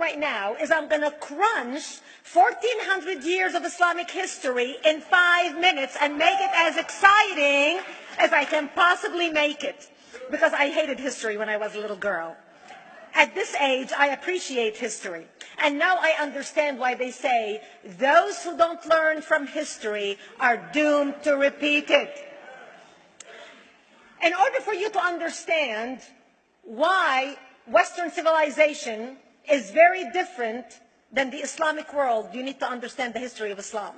right now is I'm going to crunch 1,400 years of Islamic history in 5 minutes and make it as exciting as I can possibly make it. Because I hated history when I was a little girl. At this age, I appreciate history. And now I understand why they say those who don't learn from history are doomed to repeat it. In order for you to understand why Western civilization is very different than the Islamic world, you need to understand the history of Islam.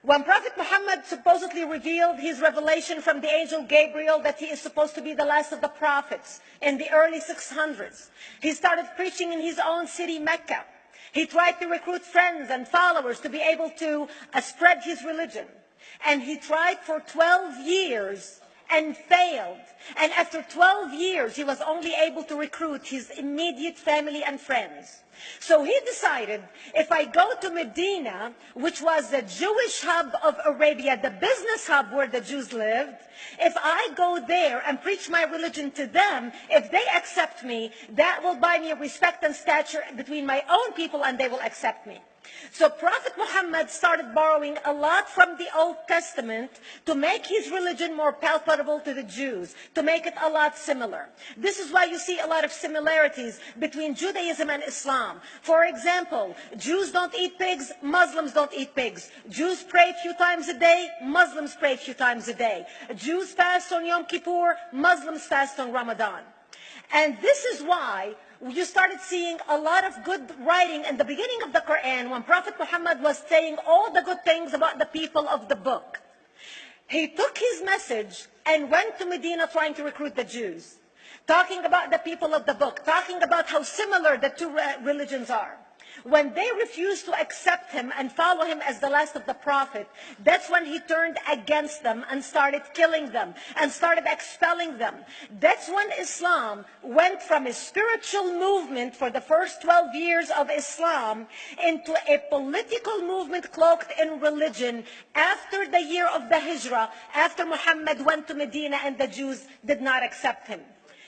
When Prophet Muhammad supposedly revealed his revelation from the angel Gabriel that he is supposed to be the last of the prophets in the early 600s, he started preaching in his own city, Mecca. He tried to recruit friends and followers to be able to spread his religion. And he tried for 12 years and failed. And after 12 years, he was only able to recruit his immediate family and friends. So he decided, if I go to Medina, which was the Jewish hub of Arabia, the business hub where the Jews lived, if I go there and preach my religion to them, if they accept me, that will buy me respect and stature between my own people, and they will accept me. So Prophet Muhammad started borrowing a lot from the Old Testament to make his religion more palatable to the Jews, to make it a lot similar. This is why you see a lot of similarities between Judaism and Islam. For example, Jews don't eat pigs, Muslims don't eat pigs. Jews pray a few times a day, Muslims pray a few times a day. Jews fast on Yom Kippur, Muslims fast on Ramadan. And this is why you started seeing a lot of good writing in the beginning of the Quran when Prophet Muhammad was saying all the good things about the people of the book. He took his message and went to Medina trying to recruit the Jews, talking about the people of the book, talking about how similar the two religions are. When they refused to accept him and follow him as the last of the prophet, that's when he turned against them and started killing them and started expelling them. That's when Islam went from a spiritual movement for the first 12 years of Islam into a political movement cloaked in religion after the year of the Hijrah, after Muhammad went to Medina and the Jews did not accept him.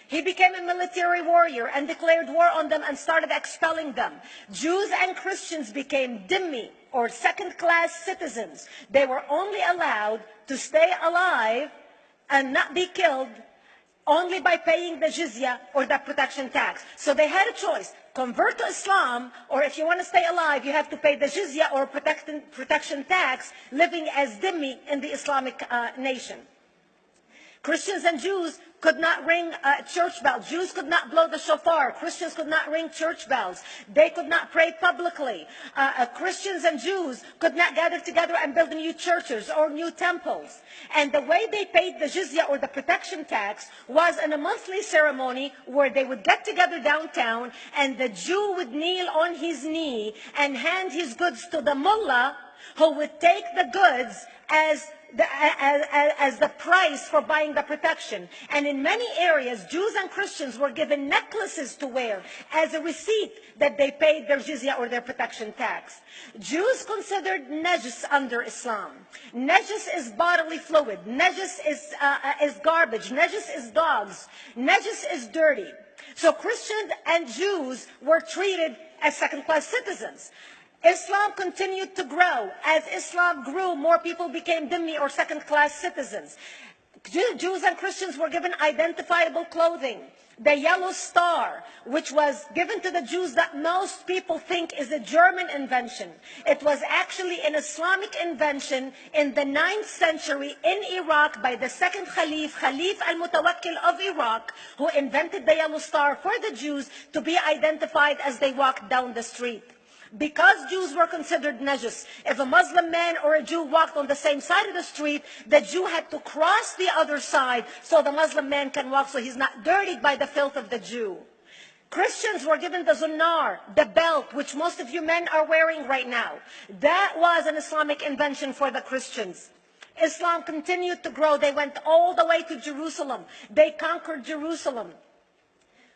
He became a military warrior and declared war on them and started expelling them. Jews and Christians became dhimmi, or second-class citizens. They were only allowed to stay alive and not be killed only by paying the jizya, or the protection tax. So they had a choice: convert to Islam, or if you want to stay alive, you have to pay the jizya or protection tax, living as dhimmi in the Islamic nation. Christians and Jews could not ring church bells. Jews could not blow the shofar. Christians could not ring church bells. They could not pray publicly. Christians and Jews could not gather together and build new churches or new temples. And the way they paid the jizya, or the protection tax, was in a monthly ceremony where they would get together downtown and the Jew would kneel on his knee and hand his goods to the mullah, who would take the goods as the price for buying the protection. And in many areas, Jews and Christians were given necklaces to wear as a receipt that they paid their jizya, or their protection tax. Jews considered najis under Islam. Najis is bodily fluid. Najis is garbage. Najis is dogs. Najis is dirty. So Christians and Jews were treated as second-class citizens. Islam continued to grow. As Islam grew, more people became dhimmi, or second-class citizens. Jews and Christians were given identifiable clothing. The yellow star, which was given to the Jews, that most people think is a German invention. It was actually an Islamic invention in the 9th century in Iraq by the second Khalif, Khalif al-Mutawakkil of Iraq, who invented the yellow star for the Jews to be identified as they walked down the street. Because Jews were considered najis, if a Muslim man or a Jew walked on the same side of the street, the Jew had to cross the other side so the Muslim man can walk, so he's not dirtied by the filth of the Jew. Christians were given the zunnar, the belt, which most of you men are wearing right now. That was an Islamic invention for the Christians. Islam continued to grow. They went all the way to Jerusalem. They conquered Jerusalem.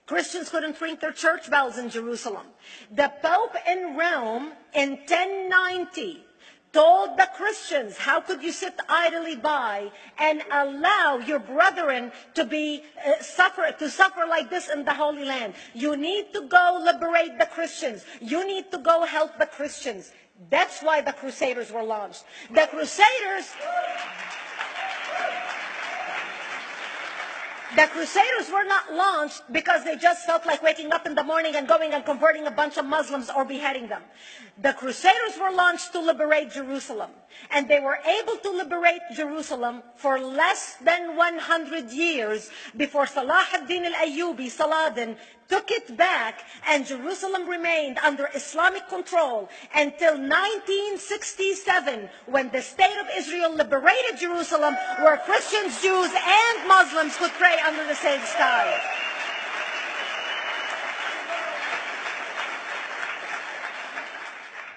Christians couldn't ring their church bells in Jerusalem. The Pope in Rome in 1090 told the Christians, how could you sit idly by and allow your brethren to suffer like this in the Holy Land? You need to go liberate the Christians. You need to go help the Christians. That's why the Crusaders were launched. The Crusaders were not launched because they just felt like waking up in the morning and going and converting a bunch of Muslims or beheading them. The Crusaders were launched to liberate Jerusalem. And they were able to liberate Jerusalem for less than 100 years before Salah ad-Din al-Ayyubi, Saladin, took it back, and Jerusalem remained under Islamic control until 1967, when the State of Israel liberated Jerusalem, where Christians, Jews, and Muslims could pray under the same sky.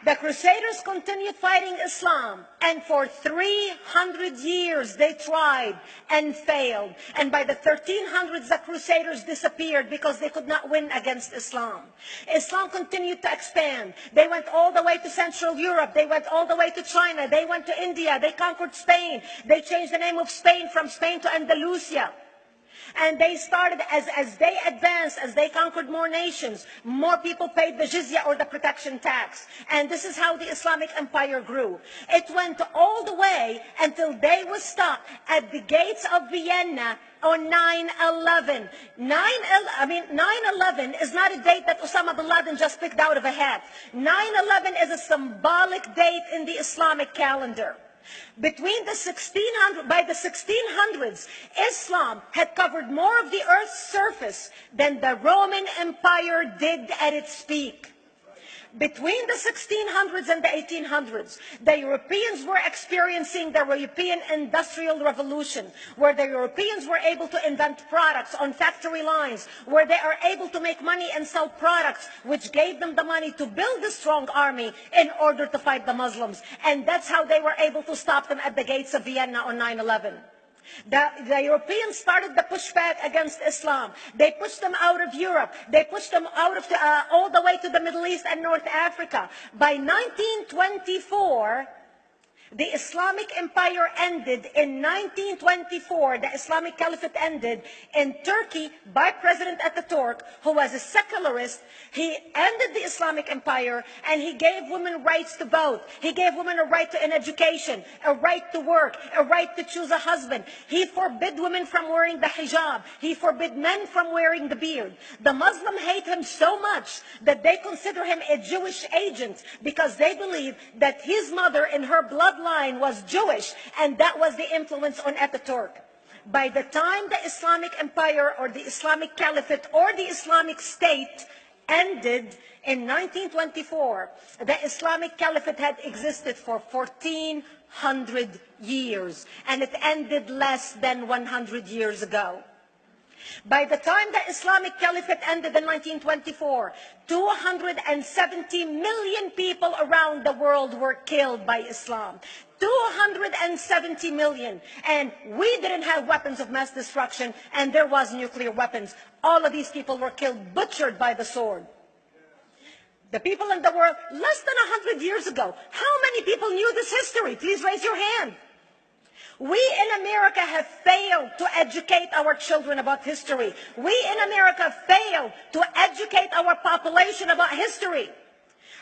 The Crusaders continued fighting Islam, and for 300 years they tried and failed. And by the 1300s, the Crusaders disappeared because they could not win against Islam. Islam continued to expand. They went all the way to Central Europe. They went all the way to China. They went to India. They conquered Spain. They changed the name of Spain from Spain to Andalusia. And they started, as they advanced, as they conquered more nations, more people paid the jizya, or the protection tax. And this is how the Islamic Empire grew. It went all the way until they were stopped at the gates of Vienna on 9/11. 9/11 is not a date that Osama bin Laden just picked out of a hat. 9/11 is a symbolic date in the Islamic calendar. By the 1600s, Islam had covered more of the earth's surface than the Roman Empire did at its peak. Between the 1600s and the 1800s, the Europeans were experiencing the European Industrial Revolution, where the Europeans were able to invent products on factory lines, where they are able to make money and sell products, which gave them the money to build a strong army in order to fight the Muslims. And that's how they were able to stop them at the gates of Vienna on 9/11. The Europeans started the pushback against Islam. They pushed them out of Europe. They pushed them out of all the way to the Middle East and North Africa. By 1924, the Islamic Empire ended. In 1924, the Islamic Caliphate ended in Turkey by President Ataturk, who was a secularist. He ended the Islamic Empire, and he gave women rights to vote. He gave women a right to an education, a right to work, a right to choose a husband. He forbid women from wearing the hijab. He forbid men from wearing the beard. The Muslims hate him so much that they consider him a Jewish agent, because they believe that his mother in her bloodline was Jewish, and that was the influence on Ataturk. By the time the Islamic Empire, or the Islamic Caliphate, or the Islamic State ended in 1924, the Islamic Caliphate had existed for 1400 years, and it ended less than 100 years ago. By the time the Islamic Caliphate ended in 1924, 270 million people around the world were killed by Islam. 270 million. And we didn't have weapons of mass destruction, and there was nuclear weapons. All of these people were killed, butchered by the sword. The people in the world, less than 100 years ago, how many people knew this history? Please raise your hand. We in America have failed to educate our children about history. We in America failed to educate our population about history.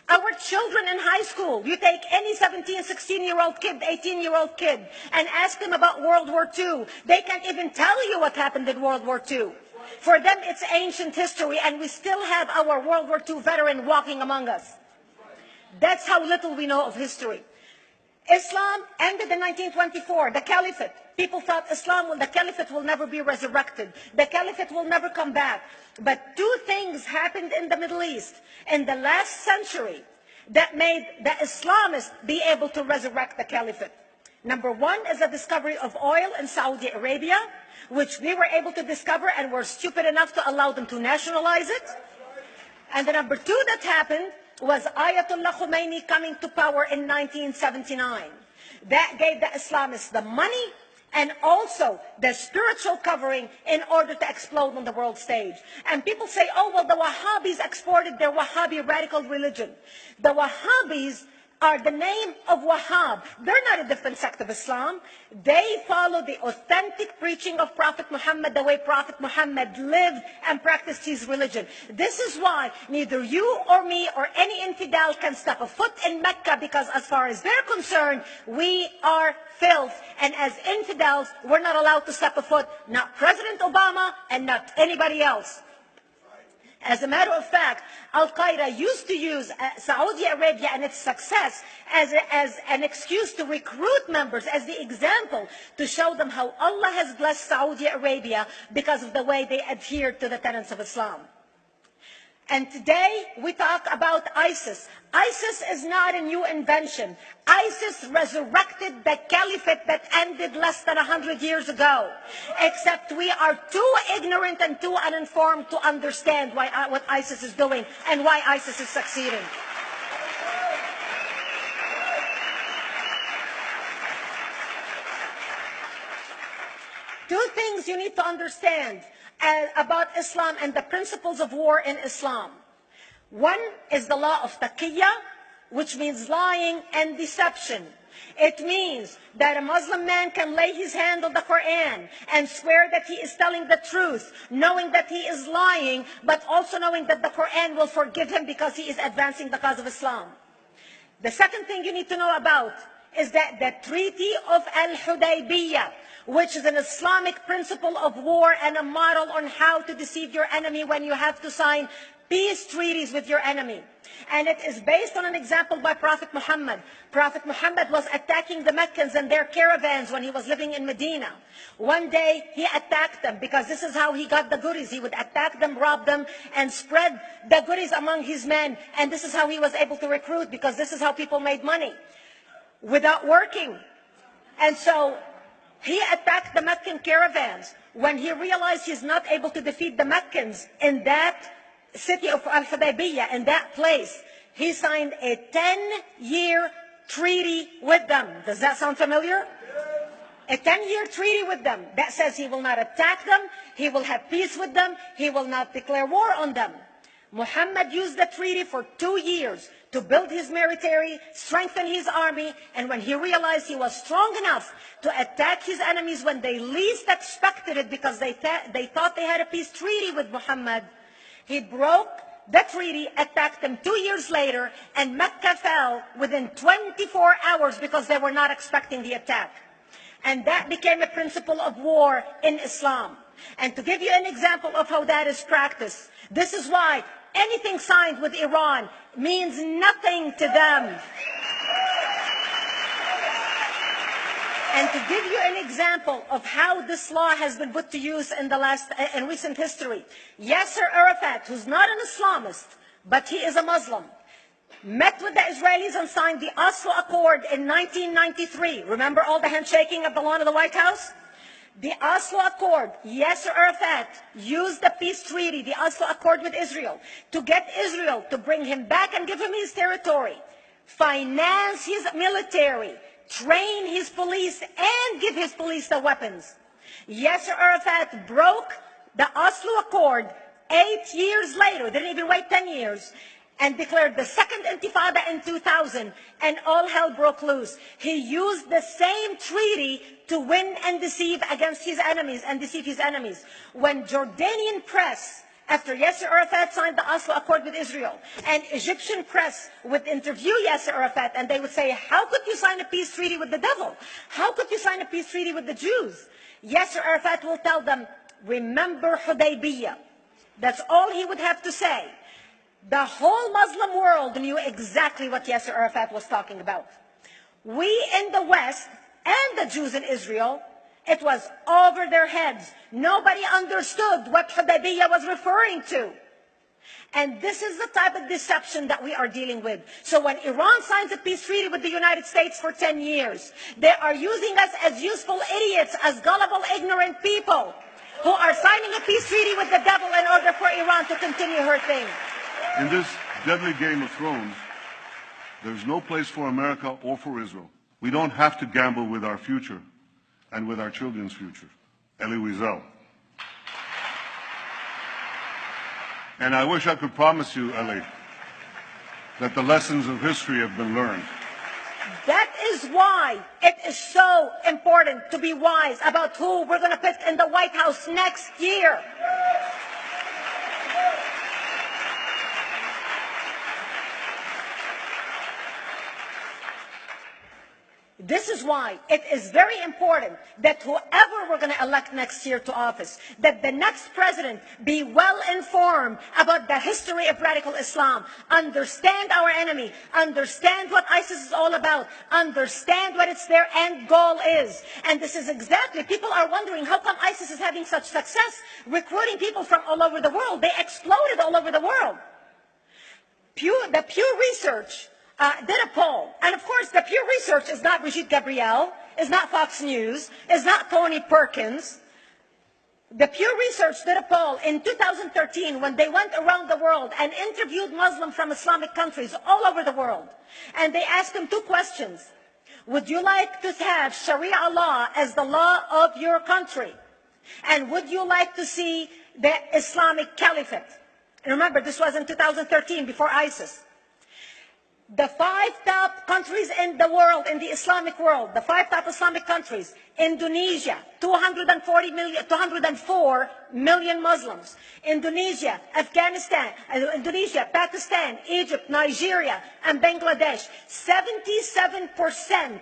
Our children in high school, you take any 17, 16-year-old kid, 18-year-old kid, and ask them about World War II. They can't even tell you what happened in World War II. For them, it's ancient history, and we still have our World War II veteran walking among us. That's how little we know of history. Islam ended in 1924, the Caliphate. People thought the Caliphate will never be resurrected. The Caliphate will never come back. But two things happened in the Middle East in the last century that made the Islamists be able to resurrect the Caliphate. Number one is the discovery of oil in Saudi Arabia, which we were able to discover and were stupid enough to allow them to nationalize it. And the number two that happened was Ayatollah Khomeini coming to power in 1979. That gave the Islamists the money and also the spiritual covering in order to explode on the world stage. And people say, oh, well, the Wahhabis exported their Wahhabi radical religion. The Wahhabis are the name of Wahhab. They're not a different sect of Islam. They follow the authentic preaching of Prophet Muhammad, the way Prophet Muhammad lived and practiced his religion. This is why neither you or me or any infidel can step a foot in Mecca, because as far as they're concerned, we are filth. And as infidels, we're not allowed to step a foot, not President Obama and not anybody else. As a matter of fact, Al-Qaeda used to use Saudi Arabia and its success as an excuse to recruit members, as the example to show them how Allah has blessed Saudi Arabia because of the way they adhered to the tenets of Islam. And today we talk about ISIS. ISIS is not a new invention. ISIS resurrected the caliphate that ended less than 100 years ago. Except we are too ignorant and too uninformed to understand what ISIS is doing and why ISIS is succeeding. Two things you need to understand about Islam and the principles of war in Islam. One is the law of taqiyya, which means lying and deception. It means that a Muslim man can lay his hand on the Quran and swear that he is telling the truth, knowing that he is lying, but also knowing that the Quran will forgive him because he is advancing the cause of Islam. The second thing you need to know about is that the Treaty of Al-Hudaybiyah, which is an Islamic principle of war and a model on how to deceive your enemy when you have to sign peace treaties with your enemy. And it is based on an example by Prophet Muhammad. Prophet Muhammad was attacking the Meccans and their caravans when he was living in Medina. One day he attacked them because this is how he got the goodies. He would attack them, rob them, and spread the goodies among his men. And this is how he was able to recruit, because this is how people made money without working. And so he attacked the Meccan caravans. When he realized he's not able to defeat the Meccans in that city of Al-Hudaybiyah, in that place, he signed a 10-year treaty with them. Does that sound familiar? A 10-year treaty with them that says he will not attack them, he will have peace with them, he will not declare war on them. Muhammad used the treaty for 2 years to build his military, strengthen his army, and when he realized he was strong enough to attack his enemies when they least expected it, because they thought they had a peace treaty with Muhammad, he broke the treaty, attacked them 2 years later, and Mecca fell within 24 hours because they were not expecting the attack. And that became a principle of war in Islam. And to give you an example of how that is practiced, this is why anything signed with Iran means nothing to them. And to give you an example of how this law has been put to use in recent history, Yasser Arafat, who's not an Islamist, but he is a Muslim, met with the Israelis and signed the Oslo Accord in 1993. Remember all the handshaking at the lawn of the White House? The Oslo Accord, Yasser Arafat used the peace treaty, the Oslo Accord with Israel, to get Israel to bring him back and give him his territory, finance his military, train his police, and give his police the weapons. Yasser Arafat broke the Oslo Accord 8 years later, didn't even wait 10 years, and declared the second intifada in 2000, and all hell broke loose. He used the same treaty to win and deceive against his enemies and deceive his enemies. When Jordanian press, after Yasser Arafat signed the Oslo Accord with Israel, and Egyptian press would interview Yasser Arafat, and they would say, how could you sign a peace treaty with the devil? How could you sign a peace treaty with the Jews? Yasser Arafat will tell them, remember Hudaybiyah. That's all he would have to say. The whole Muslim world knew exactly what Yasser Arafat was talking about. We in the West and the Jews in Israel, it was over their heads. Nobody understood what Hudaybiyah was referring to. And this is the type of deception that we are dealing with. So when Iran signs a peace treaty with the United States for 10 years, they are using us as useful idiots, as gullible, ignorant people who are signing a peace treaty with the devil in order for Iran to continue her thing. In this deadly game of thrones, there's no place for America or for Israel. We don't have to gamble with our future and with our children's future. Elie Wiesel. And I wish I could promise you, Elie, that the lessons of history have been learned. That is why it is so important to be wise about who we're going to put in the White House next year. This is why it is very important that whoever we're going to elect next year to office, that the next president be well informed about the history of radical Islam, understand our enemy, understand what ISIS is all about, understand what their end goal is. And this is exactly, people are wondering how come ISIS is having such success recruiting people from all over the world. They exploded all over the world. The Pew Research did a poll. And of course, the Pew Research is not Brigitte Gabriel, is not Fox News, is not Tony Perkins. The Pew Research did a poll in 2013 when they went around the world and interviewed Muslims from Islamic countries all over the world. And they asked them two questions. Would you like to have Sharia law as the law of your country? And would you like to see the Islamic Caliphate? And remember, this was in 2013, before ISIS. The 5 top countries in the world, in the Islamic world, the 5 top Islamic countries: Indonesia, 204 million Muslims; Indonesia, Afghanistan, Indonesia, Pakistan, Egypt, Nigeria, and Bangladesh. 77%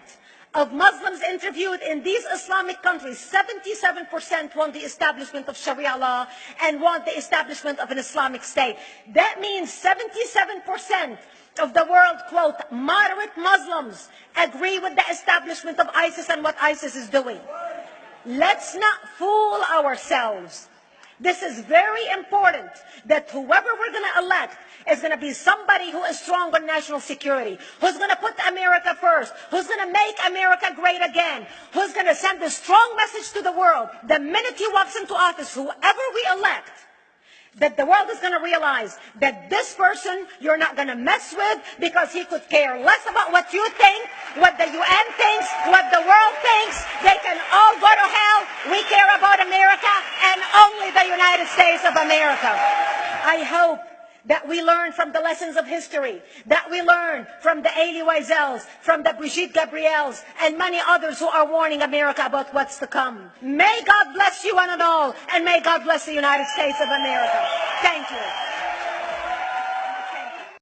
of Muslims interviewed in these Islamic countries, 77% want the establishment of Sharia law and want the establishment of an Islamic state. That means 77% of the world, quote, moderate Muslims agree with the establishment of ISIS and what ISIS is doing. Let's not fool ourselves. This is very important, that whoever we're going to elect is going to be somebody who is strong on national security, who's going to put America first, who's going to make America great again, who's going to send a strong message to the world. The minute he walks into office, whoever we elect, that the world is going to realize that this person you're not going to mess with, because he could care less about what you think, what the UN thinks, what the world thinks. They can all go to hell. We care about America and only the United States of America. I hope that we learn from the lessons of history, that we learn from the Elie Wiesels, from the Brigitte Gabriels, and many others who are warning America about what's to come. May God bless you one and all, and may God bless the United States of America. Thank you.